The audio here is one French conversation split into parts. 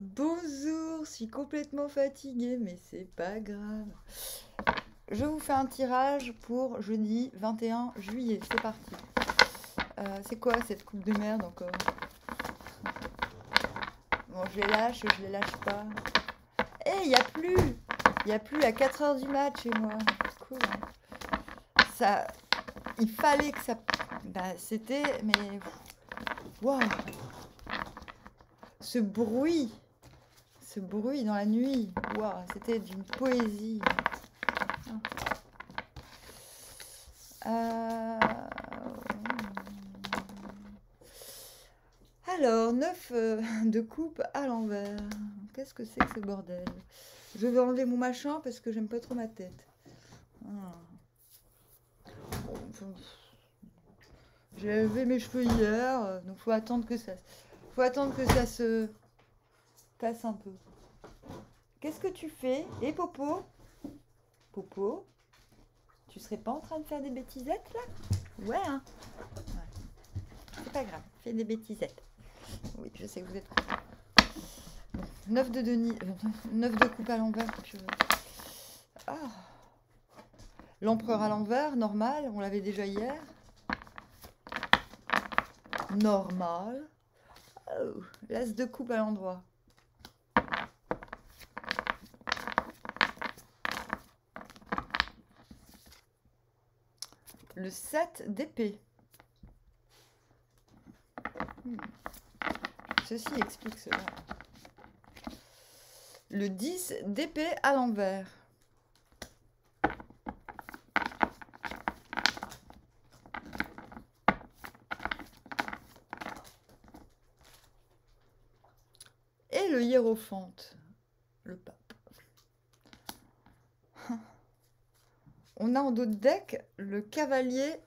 Bonjour, je suis complètement fatiguée, mais c'est pas grave. Je vous fais un tirage pour jeudi 21 juillet. C'est parti. C'est quoi cette coupe de merde encore? Bon, je les lâche pas. Eh, y a plus! Y a plus à 4 heures du mat chez moi. Cool. Ça, il fallait que ça. Bah, c'était. Mais. Waouh! Ce bruit! Ce bruit dans la nuit. Waouh, c'était d'une poésie. Euh, Alors, 9 de coupe à l'envers. Qu'est-ce que c'est que ce bordel? Je vais enlever mon machin parce que j'aime pas trop ma tête. Ah. Bon, j'ai levé mes cheveux hier, donc faut attendre que ça se casse un peu. Qu'est-ce que tu fais? Et Popo? Popo? Tu serais pas en train de faire des bêtisettes là? Ouais, hein? Ouais. C'est pas grave, fais des bêtisettes. Oui, je sais que vous êtes content. 9 de Denis, 9 de coupe à l'envers. Ah. L'empereur à l'envers, normal, on l'avait déjà hier. Normal. Oh, l'as de coupe à l'endroit. Le 7 d'épée. Ceci explique cela. Le 10 d'épée à l'envers. Et le hiérophante, le pape. On a en dos de deck le cavalier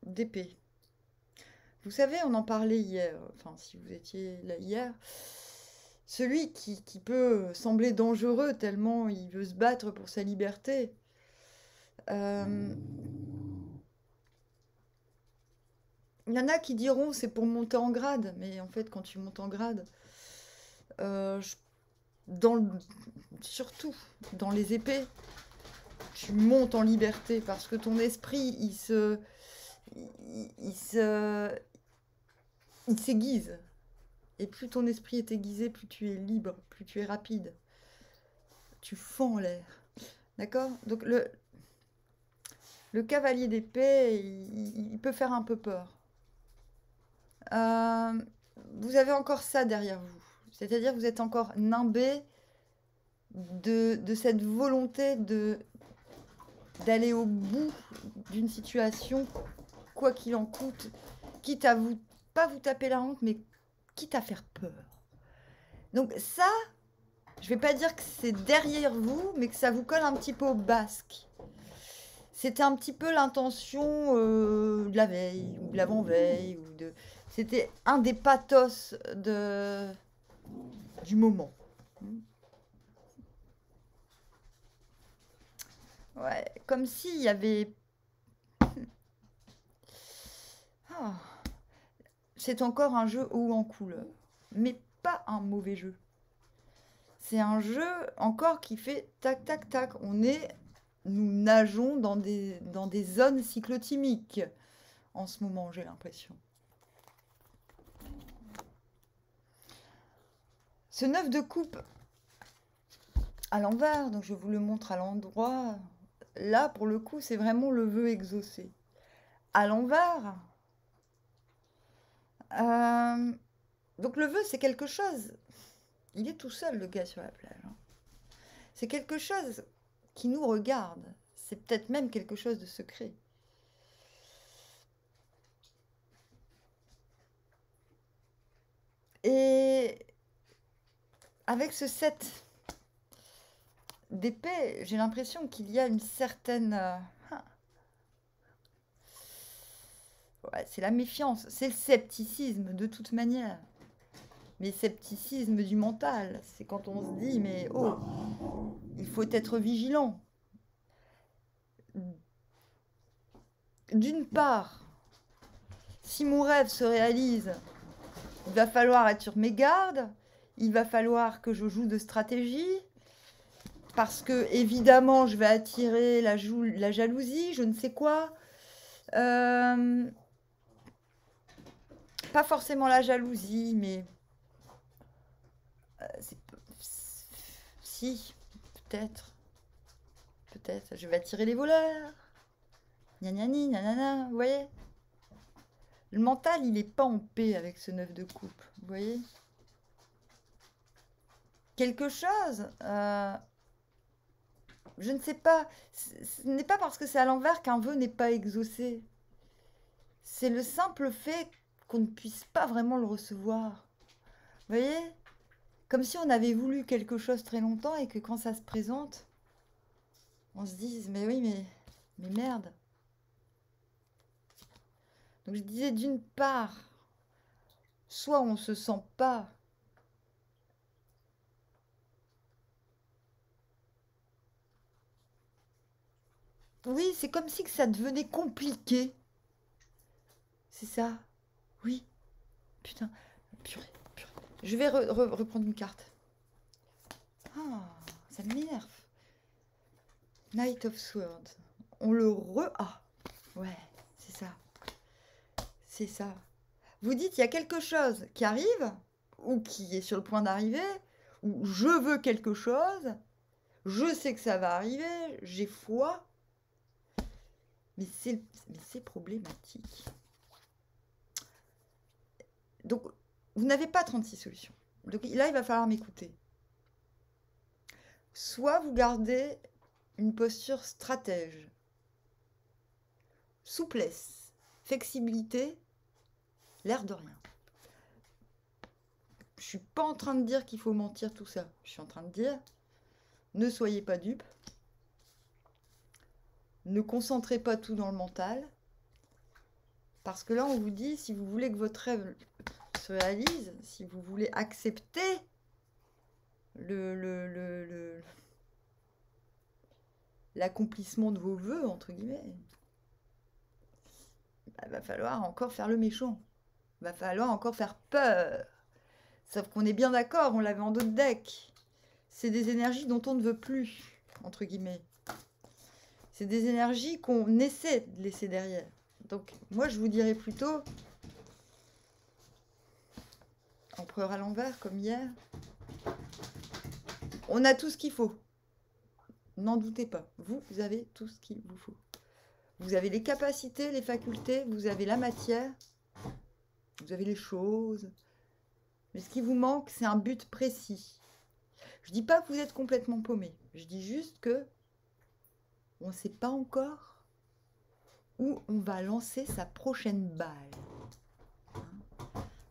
d'épée. Vous savez, on en parlait hier, enfin si vous étiez là hier, celui qui peut sembler dangereux tellement il veut se battre pour sa liberté. Il y en a qui diront c'est pour monter en grade, mais en fait quand tu montes en grade, surtout dans les épées, tu montes en liberté parce que ton esprit il s'aiguise. Et plus ton esprit est aiguisé, plus tu es libre, plus tu es rapide. Tu fends en l'air. D'accord? Donc le cavalier d'épée, il peut faire un peu peur. Vous avez encore ça derrière vous. C'est-à-dire que vous êtes encore nimbé de cette volonté d'aller au bout d'une situation, quoi qu'il en coûte, quitte à pas vous taper la honte, mais quitte à faire peur. Donc ça, je vais pas dire que c'est derrière vous, mais que ça vous colle un petit peu au basque. C'était un petit peu l'intention de la veille, ou de l'avant-veille, C'était un des pathos du moment. Ouais, comme s'il y avait... Ah, c'est encore un jeu haut en couleur, mais pas un mauvais jeu. C'est un jeu encore qui fait tac tac tac. Nous nageons dans des zones cyclotimiques en ce moment, j'ai l'impression. Ce 9 de coupe à l'envers, donc je vous le montre à l'endroit. Là, pour le coup, c'est vraiment le vœu exaucé. À l'envers, donc le vœu, c'est quelque chose. Il est tout seul, le gars, sur la plage. Hein. C'est quelque chose qui nous regarde. C'est peut-être même quelque chose de secret. Et avec ce 7 d'épée, j'ai l'impression qu'il y a une certaine... ouais, c'est la méfiance, c'est le scepticisme de toute manière. Mais scepticisme du mental, c'est quand on se dit, mais oh, il faut être vigilant. D'une part, si mon rêve se réalise, il va falloir être sur mes gardes, il va falloir que je joue de stratégie. Parce que, évidemment, je vais attirer la jalousie, je ne sais quoi. Pas forcément la jalousie, mais... si, peut-être. Peut-être. Je vais attirer les voleurs. Gna gna gna gna gna, vous voyez? Le mental, il n'est pas en paix avec ce 9 de coupe, vous voyez? Quelque chose... je ne sais pas. Ce n'est pas parce que c'est à l'envers qu'un vœu n'est pas exaucé. C'est le simple fait qu'on ne puisse pas vraiment le recevoir. Vous voyez? Comme si on avait voulu quelque chose très longtemps et que quand ça se présente, on se dise, mais oui, mais merde. Donc je disais d'une part, soit on se sent pas oui, c'est comme si que ça devenait compliqué. C'est ça. Oui. Putain. Purée. Je vais reprendre une carte. Ah, ça m'énerve. Knight of Swords. On le Ah, ouais, c'est ça. C'est ça. Vous dites, il y a quelque chose qui arrive, ou qui est sur le point d'arriver, ou je veux quelque chose, je sais que ça va arriver, j'ai foi, mais c'est problématique. Donc, vous n'avez pas 36 solutions. Donc là, il va falloir m'écouter. Soit vous gardez une posture stratège, souplesse, flexibilité, l'air de rien. Je suis pas en train de dire qu'il faut mentir tout ça. Je suis en train de dire, ne soyez pas dupes. Ne concentrez pas tout dans le mental. Parce que là, on vous dit, si vous voulez que votre rêve se réalise, si vous voulez accepter l'accomplissement de vos vœux, entre guillemets, il va falloir encore faire le méchant. Il va falloir encore faire peur. Sauf qu'on est bien d'accord, on l'avait en dos de deck. C'est des énergies dont on ne veut plus, entre guillemets. C'est des énergies qu'on essaie de laisser derrière. Donc, moi, je vous dirais plutôt... Empereur à l'envers, comme hier. On a tout ce qu'il faut. N'en doutez pas. Vous avez tout ce qu'il vous faut. Vous avez les capacités, les facultés, vous avez la matière, vous avez les choses. Mais ce qui vous manque, c'est un but précis. Je ne dis pas que vous êtes complètement paumé. Je dis juste que on ne sait pas encore où on va lancer sa prochaine balle.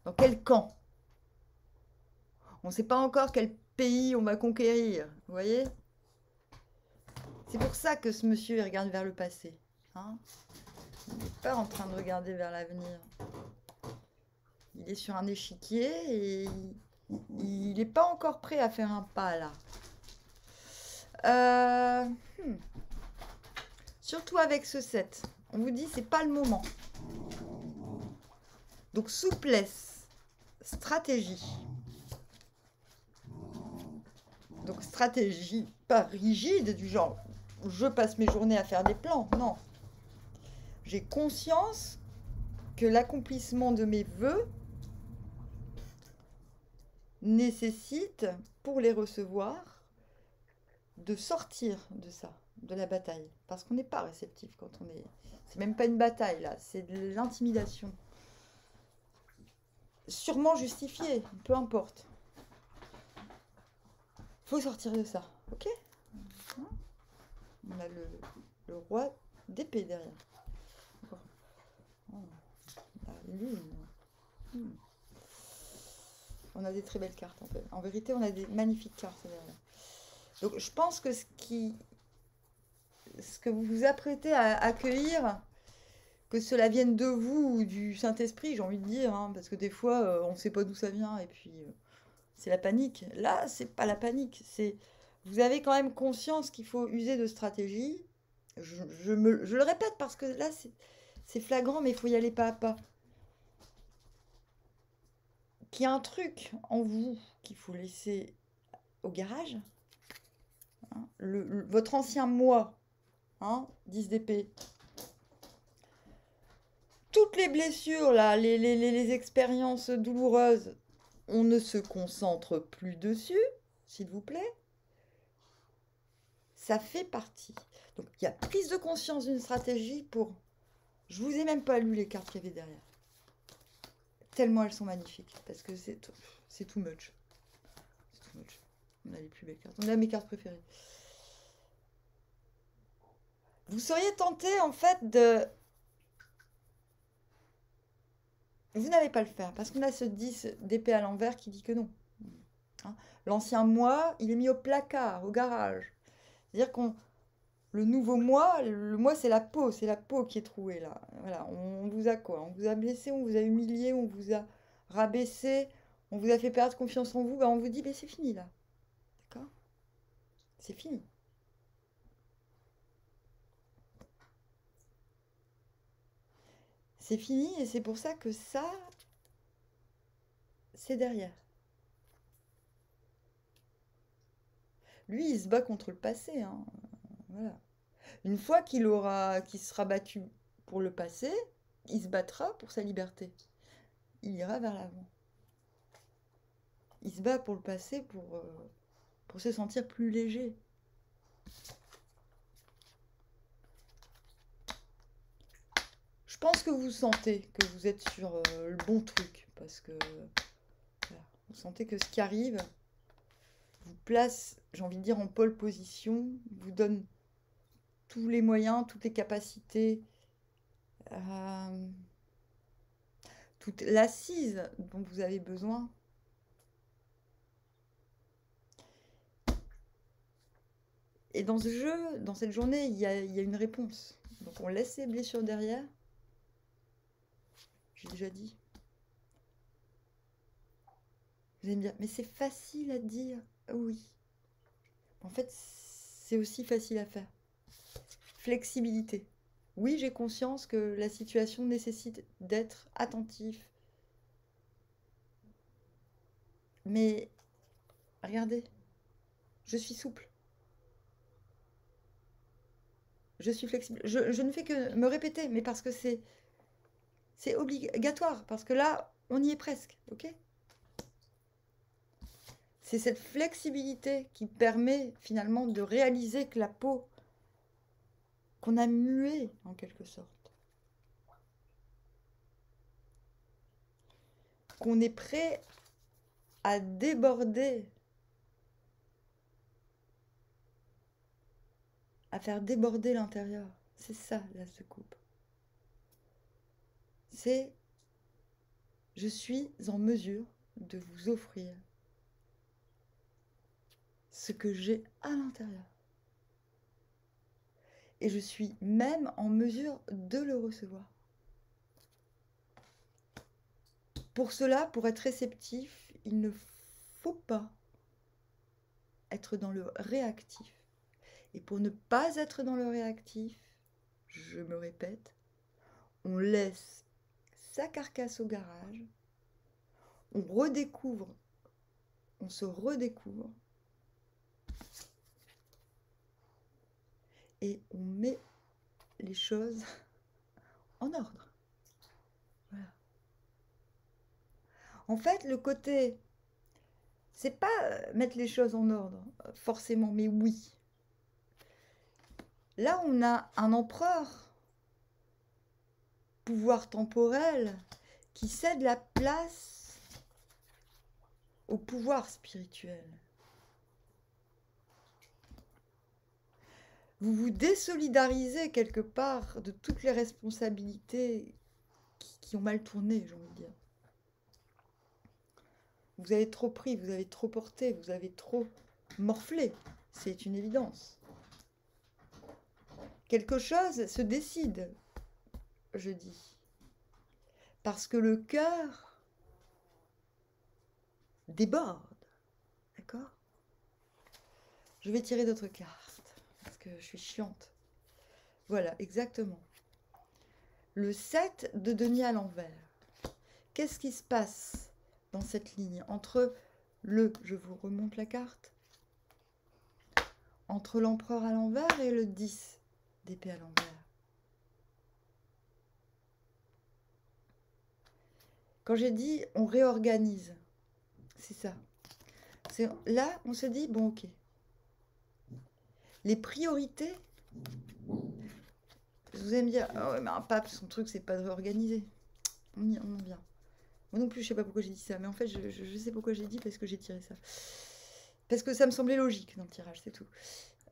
Dans quel camp? On ne sait pas encore quel pays on va conquérir. Vous voyez? C'est pour ça que ce monsieur il regarde vers le passé. Hein, il n'est pas en train de regarder vers l'avenir. Il est sur un échiquier et il n'est pas encore prêt à faire un pas là. Surtout avec ce 7. On vous dit c'est pas le moment. Donc souplesse, stratégie. Donc stratégie pas rigide du genre je passe mes journées à faire des plans. Non. J'ai conscience que l'accomplissement de mes vœux nécessite, pour les recevoir, de sortir de ça, de la bataille. Parce qu'on n'est pas réceptif quand on est... C'est même pas une bataille, là. C'est de l'intimidation. Sûrement justifiée, peu importe. Faut sortir de ça, ok? On a le roi d'épée derrière. La lune. On a des très belles cartes en fait. En vérité, on a des magnifiques cartes derrière. Donc je pense que ce que vous vous apprêtez à accueillir, que cela vienne de vous ou du Saint-Esprit, j'ai envie de dire, hein, parce que des fois, on ne sait pas d'où ça vient et puis c'est la panique. Là, c'est pas la panique, c'est vous avez quand même conscience qu'il faut user de stratégie. Je le répète parce que là, c'est flagrant, mais il faut y aller pas à pas. qu'il y a un truc en vous qu'il faut laisser au garage. Hein, votre ancien moi, hein, 10 d'épée. Toutes les blessures, là, les expériences douloureuses, on ne se concentre plus dessus, s'il vous plaît. Ça fait partie. Donc, il y a prise de conscience d'une stratégie pour... Je vous ai même pas lu les cartes qu'il y avait derrière. Tellement elles sont magnifiques. Parce que c'est too much. C'est too much. On a les plus belles cartes. On a mes cartes préférées. Vous seriez tenté, en fait, de... Vous n'allez pas le faire. Parce qu'on a ce 10 d'épée à l'envers qui dit que non. Hein, l'ancien moi, il est mis au placard, au garage. C'est-à-dire qu'on... Le nouveau moi, le moi, c'est la peau qui est trouée, là. Voilà, on vous a quoi? On vous a blessé, on vous a humilié, on vous a rabaissé, on vous a fait perdre confiance en vous, ben on vous dit, ben c'est fini, là. D'accord? C'est fini. C'est fini, et c'est pour ça que ça, c'est derrière. Lui, il se bat contre le passé, hein. Voilà. Une fois qu'il sera battu pour le passé, il se battra pour sa liberté. Il ira vers l'avant. Il se bat pour le passé pour se sentir plus léger. Je pense que vous sentez que vous êtes sur le bon truc, parce que voilà, vous sentez que ce qui arrive vous place, j'ai envie de dire, en pole position, vous donne tous les moyens, toutes les capacités, toute l'assise dont vous avez besoin. Et dans ce jeu, dans cette journée, il y a une réponse. Donc on laisse les blessures derrière. J'ai déjà dit. Vous allez me dire, mais c'est facile à dire. Oui. En fait, c'est aussi facile à faire. Flexibilité. Oui, j'ai conscience que la situation nécessite d'être attentif. Mais regardez, je suis souple. Je suis flexible. Je ne fais que me répéter, mais parce que c'est obligatoire. Parce que là, on y est presque, ok? C'est cette flexibilité qui permet finalement de réaliser que la peau qu'on a muée en quelque sorte, qu'on est prêt à déborder, à faire déborder l'intérieur. C'est ça la secoupe. C'est je suis en mesure de vous offrir ce que j'ai à l'intérieur. Et je suis même en mesure de le recevoir. Pour cela, pour être réceptif, il ne faut pas être dans le réactif. Et pour ne pas être dans le réactif, je me répète, on laisse sa carcasse au garage, on redécouvre, on se redécouvre, et on met les choses en ordre. Voilà. En fait, le côté, c'est pas mettre les choses en ordre, forcément, mais oui. Là, on a un empereur, pouvoir temporel, qui cède la place au pouvoir spirituel. Vous vous désolidarisez quelque part de toutes les responsabilités qui ont mal tourné, j'ai envie de dire. Vous avez trop pris, vous avez trop porté, vous avez trop morflé. C'est une évidence. Quelque chose se décide, je dis. Parce que le cœur déborde. D'accord? Je vais tirer d'autres cartes, parce que je suis chiante. Voilà, exactement. Le 7 de denier à l'envers. Qu'est-ce qui se passe dans cette ligne, entre le, je vous remonte la carte, entre l'empereur à l'envers et le 10 d'épée à l'envers. Quand j'ai dit on réorganise, c'est ça. Là, on se dit, bon, ok. Les priorités, vous allez me dire, oh, ouais, mais un pape, son truc, c'est pas de réorganiser. On en vient. Moi non plus, je sais pas pourquoi j'ai dit ça, mais en fait, je sais pourquoi j'ai dit, parce que j'ai tiré ça. Parce que ça me semblait logique dans le tirage, c'est tout.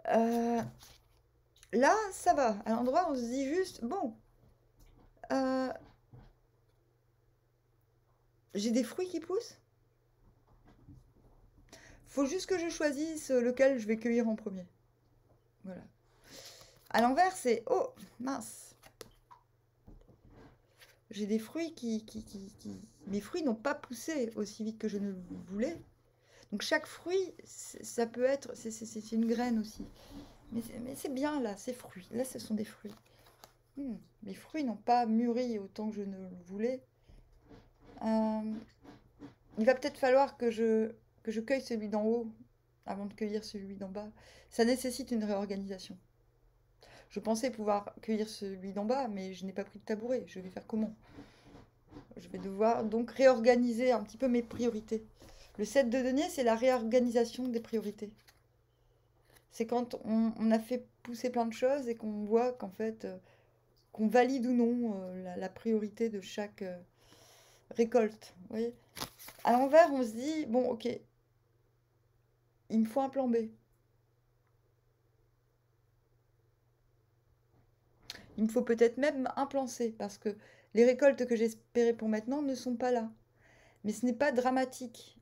Là, ça va. À l'endroit, on se dit juste, bon, j'ai des fruits qui poussent. Faut juste que je choisisse lequel je vais cueillir en premier. Voilà. À l'envers, c'est, oh, mince. J'ai des fruits Mes fruits n'ont pas poussé aussi vite que je ne le voulais. Donc chaque fruit, ça peut être... C'est une graine aussi. Mais c'est bien là, ces fruits. Là, ce sont des fruits. Mes fruits n'ont pas mûri autant que je ne le voulais. Il va peut-être falloir que je cueille celui d'en haut avant de cueillir celui d'en bas. Ça nécessite une réorganisation. Je pensais pouvoir cueillir celui d'en bas, mais je n'ai pas pris de tabouret. Je vais faire comment? Je vais devoir donc réorganiser un petit peu mes priorités. Le 7 de denier, c'est la réorganisation des priorités. C'est quand on a fait pousser plein de choses et qu'on voit qu'en fait, qu'on valide ou non la priorité de chaque récolte. Vous voyez, à l'envers, on se dit, bon, ok, il me faut un plan B. Il me faut peut-être même un plan C, parce que les récoltes que j'espérais pour maintenant ne sont pas là. Mais ce n'est pas dramatique.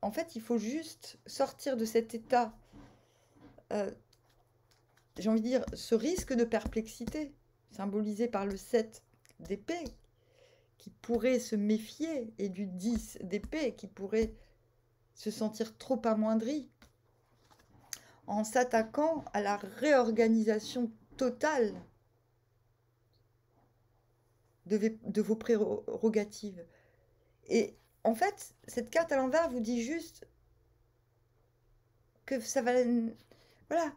En fait, il faut juste sortir de cet état, j'ai envie de dire, ce risque de perplexité, symbolisé par le 7 d'épée, qui pourrait se méfier, et du 10 d'épée, qui pourrait se sentir trop amoindri, en s'attaquant à la réorganisation totale de vos prérogatives. Et en fait, cette carte à l'envers vous dit juste que ça va... Voilà,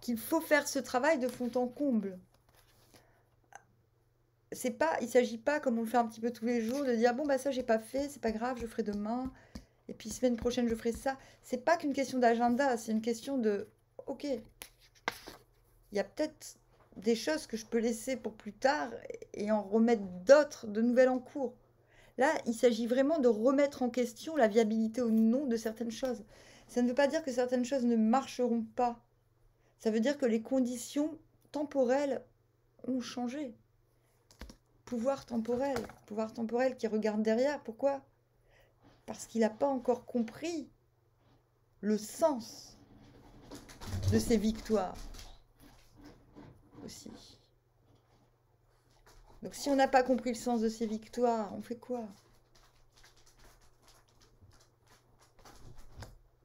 qu'il faut faire ce travail de fond en comble. Il ne s'agit pas, comme on le fait un petit peu tous les jours, de dire, bon, bah ça, j'ai pas fait, c'est pas grave, je ferai demain, et puis semaine prochaine, je ferai ça. C'est pas qu'une question d'agenda, c'est une question de, ok, il y a peut-être des choses que je peux laisser pour plus tard et en remettre d'autres, de nouvelles en cours. Là, il s'agit vraiment de remettre en question la viabilité ou non de certaines choses. Ça ne veut pas dire que certaines choses ne marcheront pas. Ça veut dire que les conditions temporelles ont changé. Pouvoir temporel qui regarde derrière. Pourquoi? Parce qu'il n'a pas encore compris le sens de ses victoires aussi. Donc si on n'a pas compris le sens de ses victoires, on fait quoi?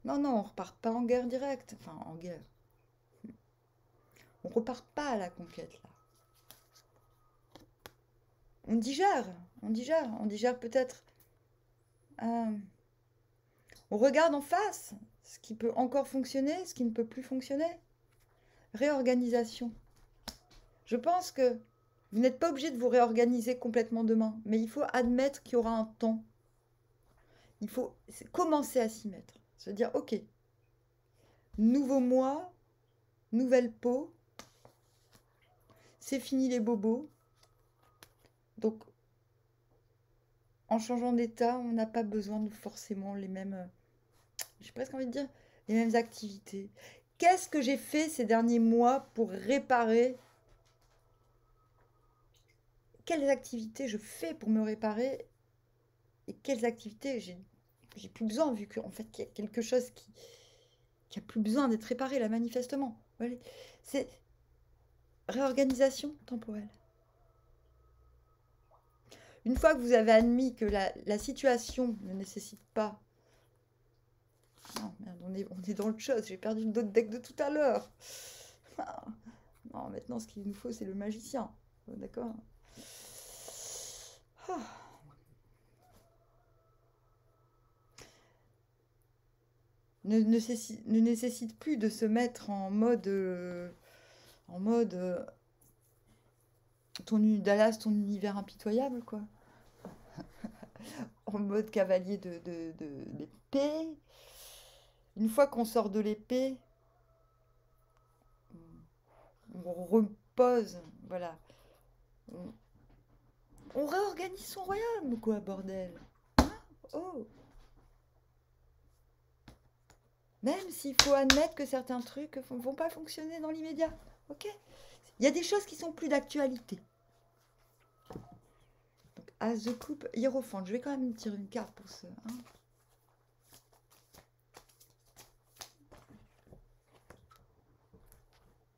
Non, non, on repart pas en guerre directe. Enfin, en guerre. On repart pas à la conquête, là. On digère peut-être. On regarde en face ce qui peut encore fonctionner, ce qui ne peut plus fonctionner. Réorganisation. Je pense que vous n'êtes pas obligé de vous réorganiser complètement demain, mais il faut admettre qu'il y aura un temps. Il faut commencer à s'y mettre. Se dire, ok, nouveau mois, nouvelle peau, c'est fini les bobos. Donc, en changeant d'état, on n'a pas besoin de forcément les mêmes, j'ai presque envie de dire, les mêmes activités. Qu'est-ce que j'ai fait ces derniers mois pour réparer? Quelles activités je fais pour me réparer? Et quelles activités j'ai plus besoin, vu qu'en fait, il y a quelque chose qui a plus besoin d'être réparé, là, manifestement. Voilà. C'est réorganisation temporelle. Une fois que vous avez admis que la situation ne nécessite pas... Non, merde, on est dans le chose. J'ai perdu d'autres decks de tout à l'heure. Non, maintenant, ce qu'il nous faut, c'est le magicien. D'accord? ne nécessite plus de se mettre en mode Dallas, ton univers impitoyable, quoi. En mode cavalier de l'épée. Une fois qu'on sort de l'épée, on repose, voilà. On réorganise son royaume, quoi, bordel. Hein? Oh. Même s'il faut admettre que certains trucs ne vont pas fonctionner dans l'immédiat. Ok? Il y a des choses qui sont plus d'actualité. Donc, As de coupe, Hiérophante. Je vais quand même tirer une carte pour ce. Hein.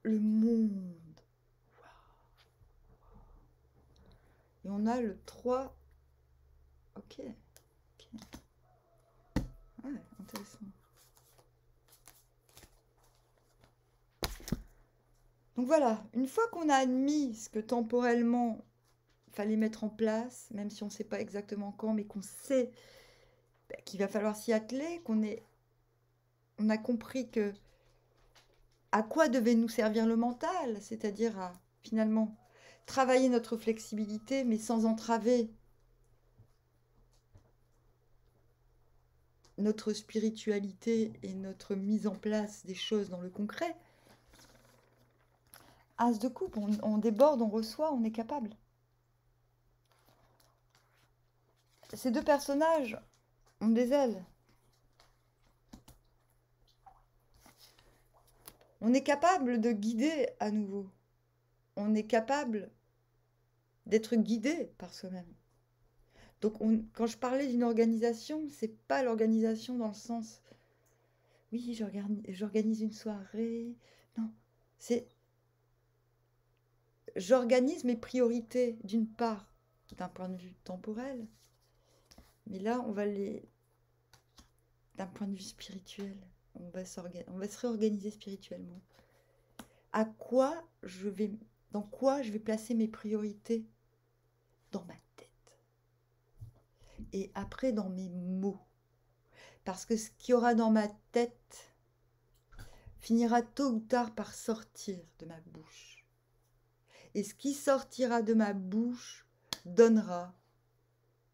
Le monde. Et on a le 3. Ok. Ouais, intéressant. Donc voilà, une fois qu'on a admis ce que temporellement il fallait mettre en place, même si on ne sait pas exactement quand, mais qu'on sait qu'il va falloir s'y atteler, on a compris que à quoi devait nous servir le mental, c'est-à-dire à finalement travailler notre flexibilité, mais sans entraver notre spiritualité et notre mise en place des choses dans le concret. As de coupe, on déborde, on reçoit, on est capable. Ces deux personnages ont des ailes. On est capable de guider à nouveau. On est capable d'être guidé par soi-même. Donc, quand je parlais d'une organisation, c'est pas l'organisation dans le sens oui, j'organise une soirée. Non, c'est j'organise mes priorités d'une part d'un point de vue temporel, mais là on va d'un point de vue spirituel, on va se réorganiser spirituellement. Dans quoi je vais placer mes priorités dans ma tête et après dans mes mots. Parce que ce qu'il y aura dans ma tête finira tôt ou tard par sortir de ma bouche. Et ce qui sortira de ma bouche donnera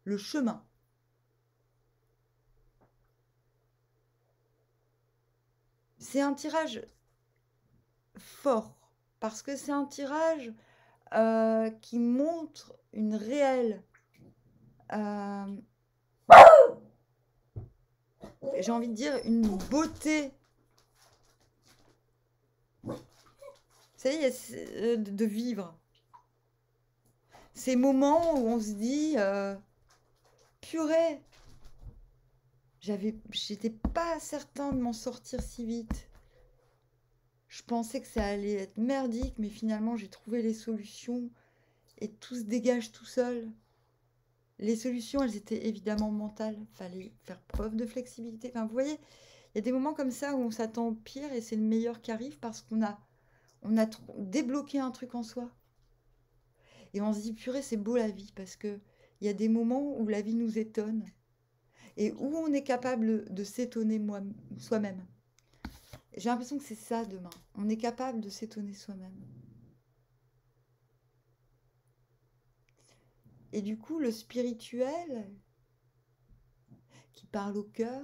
le chemin. C'est un tirage fort, parce que c'est un tirage qui montre une réelle... j'ai envie de dire une beauté. Ça y est, de vivre. Ces moments où on se dit, purée, j'étais pas certain de m'en sortir si vite. Je pensais que ça allait être merdique, mais finalement j'ai trouvé les solutions et tout se dégage tout seul. Les solutions, elles étaient évidemment mentales. Fallait faire preuve de flexibilité. Enfin, vous voyez, il y a des moments comme ça où on s'attend au pire et c'est le meilleur qui arrive parce qu'on a débloqué un truc en soi. Et on se dit, purée, c'est beau la vie parce qu'il y a des moments où la vie nous étonne et où on est capable de s'étonner soi-même. J'ai l'impression que c'est ça demain. On est capable de s'étonner soi-même. Et du coup, le spirituel qui parle au cœur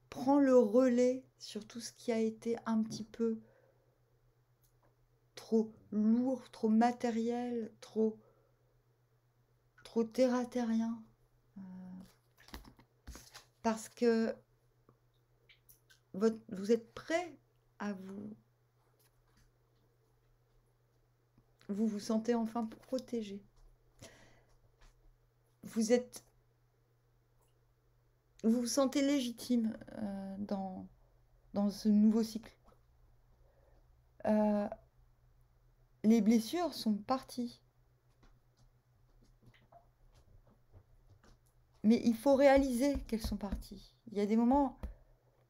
prend le relais sur tout ce qui a été un petit peu trop lourd, trop matériel, trop terre-à-terrien. Parce que vous êtes prêt à vous sentez enfin protégé. Vous vous sentez légitime dans ce nouveau cycle. Les blessures sont parties. Mais il faut réaliser qu'elles sont parties. Il y a des moments,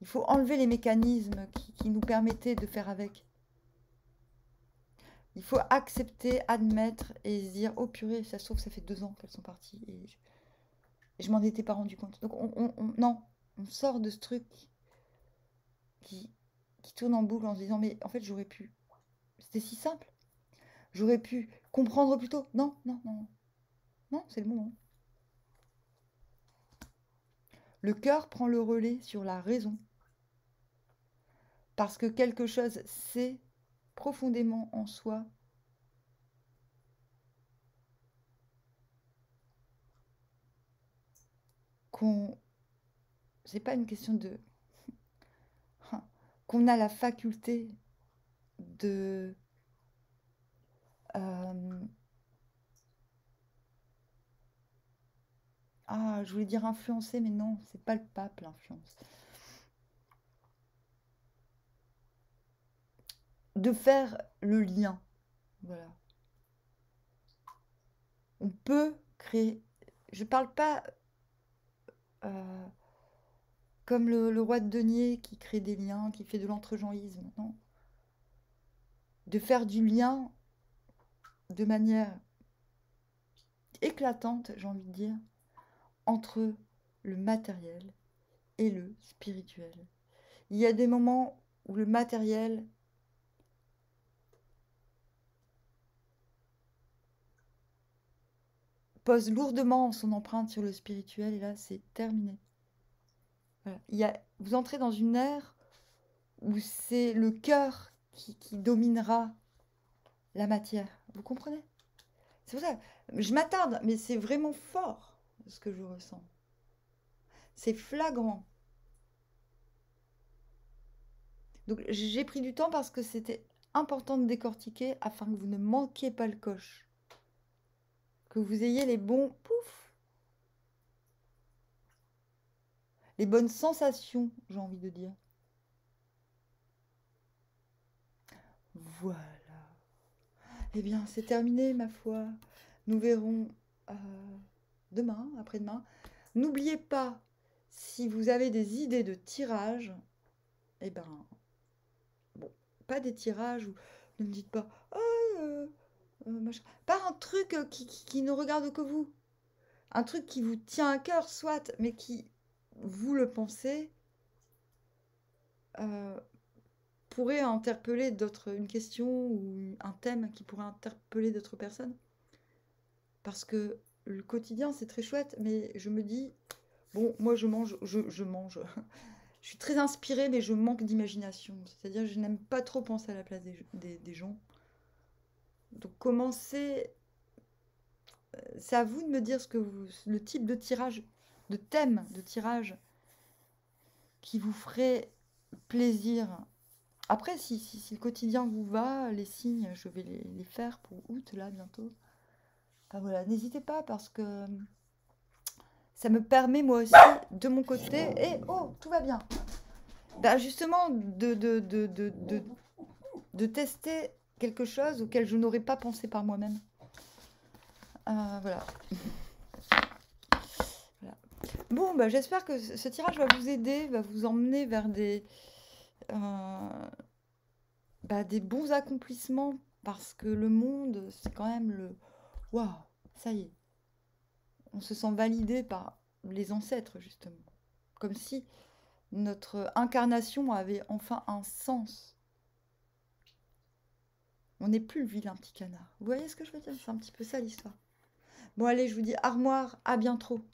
il faut enlever les mécanismes qui nous permettaient de faire avec. Il faut accepter, admettre et se dire « Oh purée, ça se trouve, ça fait 2 ans qu'elles sont parties. Et je m'en étais pas rendu compte. Donc, non, on sort de ce truc qui tourne en boucle en se disant, mais en fait, j'aurais pu. C'était si simple. J'aurais pu comprendre plus tôt. Non, non, non. Non, c'est le moment. Le cœur prend le relais sur la raison. Parce que quelque chose sait profondément en soi qu'on... C'est pas une question de... qu'on a la faculté de... Ah, je voulais dire influencer, mais non, c'est pas le pape, l'influence. De faire le lien. Voilà. On peut créer... Je parle pas comme le roi de denier qui crée des liens, qui fait de l'entregenlisme. Non. De faire du lien de manière éclatante, j'ai envie de dire, entre le matériel et le spirituel. Il y a des moments où le matériel pose lourdement son empreinte sur le spirituel et là, c'est terminé. Voilà. Vous entrez dans une ère où c'est le cœur qui dominera la matière. Vous comprenez? C'est pour ça, je m'attarde, mais c'est vraiment fort ce que je ressens. C'est flagrant. Donc j'ai pris du temps parce que c'était important de décortiquer afin que vous ne manquiez pas le coche. Que vous ayez les bons pouf, les bonnes sensations, j'ai envie de dire. Voilà. Eh bien, c'est terminé, ma foi. Nous verrons demain, après-demain. N'oubliez pas, si vous avez des idées de tirage, eh ben, bon, pas des tirages où ne me dites pas, machin. Pas un truc qui ne regarde que vous. Un truc qui vous tient à cœur, soit, mais qui, vous le pensez, pourrait interpeller une question ou un thème qui pourrait interpeller d'autres personnes. Parce que le quotidien, c'est très chouette, mais je me dis, bon, moi je mange, je mange. Je suis très inspirée, mais je manque d'imagination. C'est-à-dire, je n'aime pas trop penser à la place des gens. Donc, commencez. C'est à vous de me dire le type de tirage, de thème de tirage qui vous ferait plaisir. Après, si le quotidien vous va, les signes, je vais les faire pour août, là, bientôt. Enfin, voilà, n'hésitez pas parce que ça me permet, moi aussi, de mon côté, et oh, tout va bien. Ben, justement, de tester quelque chose auquel je n'aurais pas pensé par moi-même. Voilà. Voilà. Bon, bah, j'espère que ce tirage va vous aider, va vous emmener vers des bons accomplissements, parce que le monde, c'est quand même le... Waouh, ça y est. On se sent validé par les ancêtres, justement. Comme si notre incarnation avait enfin un sens. On n'est plus le vilain petit canard. Vous voyez ce que je veux dire? C'est un petit peu ça l'histoire. Bon, allez, je vous dis armoire, à bientôt.